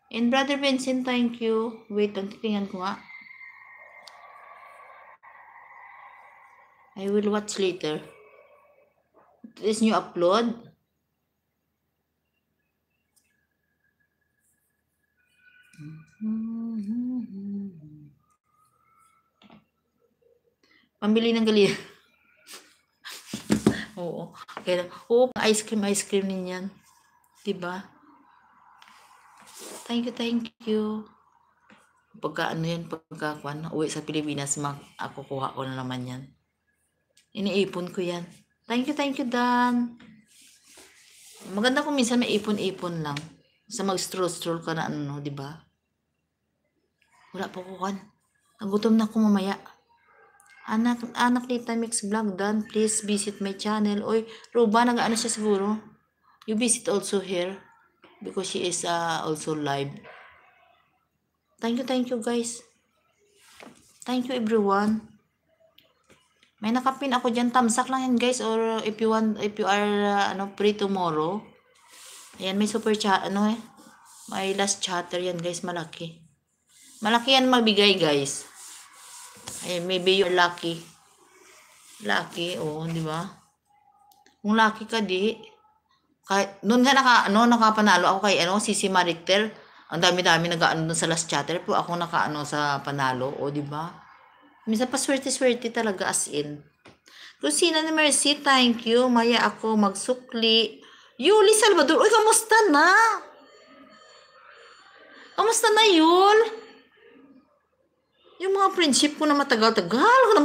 And Brother Vincent, thank you. Wait, titingnan ko nga. I will watch later. This new upload. Pambili ng gali. Oo. Kaya, ice cream din yan. Diba? Thank you. Pagka uwi sa Pilipinas, ako kuha ko na naman yan. Iniipon ko yan. Thank you, Dan. Maganda kung minsan may ipon-ipon lang. Sa mag-stroll ka na di ba? Wala po kukan. Nagutom na ako mamaya. Anak Nita Mix Vlog, Dan, please visit my channel. Oy, Ruba, nag-ano siya siguro. You visit also here because she is also live. Thank you guys. Thank you everyone. May nakapin ako dyan. Tamsak lang yan guys. Or if you are free tomorrow. Ayan, may super chat. May last chatter yan guys. Malaki. Malaki yan magbigay guys. Ayan, maybe you're lucky. Lucky, di ba? Kung lucky ka di. Kahit, noon nga nakapanalo ako kay Sisi Maricter. Ang dami-dami nag-aano sa last chatter. Pero ako sa panalo. Di ba? Minsan pa swerte-swerte talaga as in. Lucina ni Mercy, thank you. Maya ako magsukli. Yuli Salvador, uy, kamusta na? Kamusta na, Yul? Yung mga friendship ko na matagal-tagal ko ng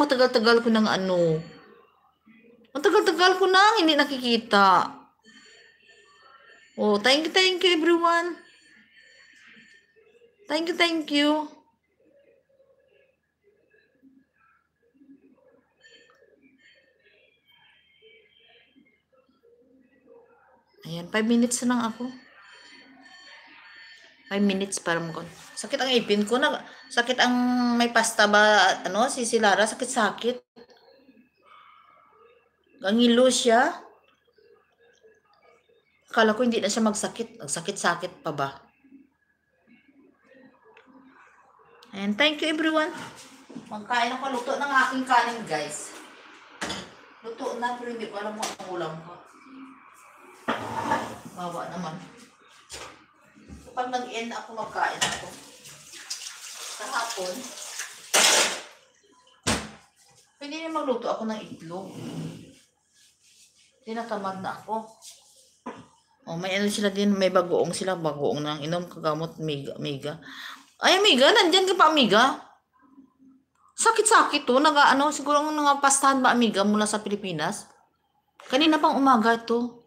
Matagal-tagal ko nang hindi nakikita. Oh, thank you everyone. Thank you. Ayan, 5 minutes na lang ako. 5 minutes para sakit ang ipin ko na. Sakit ang may pasta ba, si Lara, sakit-sakit. Gangilo siya. Akala ko hindi na siya magsakit. Sakit-sakit pa ba? And thank you everyone. Magkain ako. Luto ng aking kanin guys. Luto na pero hindi ko alam kung ang ulam ko. Bawa naman. Pag nag-end ako, magkain ako. Kahapon, pwede na magluto ako ng itlog. Tinatamad na ako. May sila din, may bagoong sila. Bagoong ng inom, kagamot, miga. Ay, amiga, nandyan ka pa, amiga? Sakit-sakit to. Siguro nangapastahan ba, amiga, mula sa Pilipinas? Kanina pang umaga to.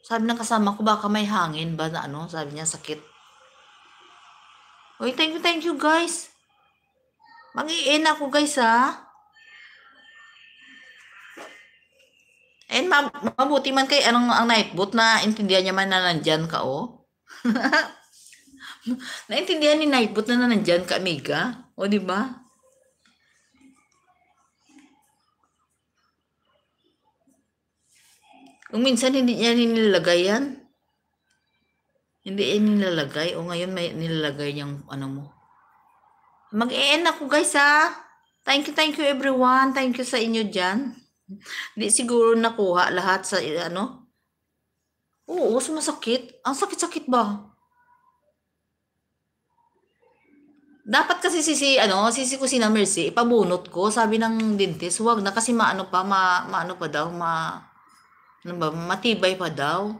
Sabi ng kasama ko, baka may hangin ba na sabi niya, sakit. Uy, thank you guys. Mag-i-end ako guys And mabuti man kay ang nightbot na intindihan niya man na nandyan ka Naintindihan ni nightbot na nandyan ka, amiga. Di ba? Kung minsan hindi niya nilalagay yan. Hindi nilalagay. Ngayon may nilalagay niyang mo. Mag-e-end ako guys Thank you everyone. Thank you sa inyo dyan. Hindi siguro nakuha lahat sa Oo, sumasakit. Ang sakit-sakit ba? Dapat kasi sisi ko si na Mercy, ipabunot ko. Sabi ng dentist, wag na kasi maano pa daw, matibay pa daw.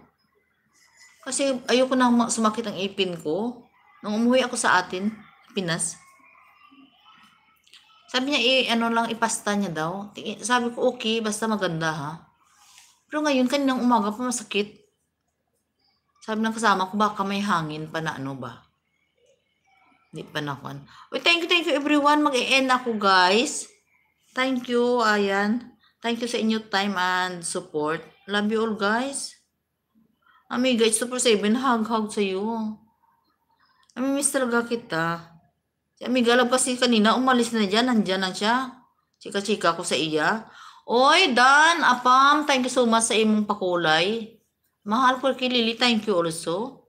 Kasi ayoko nang sumakit ang ipin ko. Nung umuwi ako sa atin, Pinas. Sabi niya, lang, ipasta niya daw. Sabi ko, okay, basta maganda ha. Pero ngayon, kaninang umaga pa masakit. Sabi ng kasama ko, baka may hangin pa na ba. Hindi pa nakuan. Uy, thank you everyone. Mag-e-end ako guys. Thank you, ayan. Thank you sa inyo time and support. Love you all guys. Amiga, it's Super 7. Hug sa'yo. Miss talaga kita. Si Amiga lang kasi kanina, umalis na dyan. Nandyan lang siya. Chika-chika ko sa iya. Oy, Dan, Apam, thank you so much sa imong pakulay. Mahal ko kay Lily, thank you also.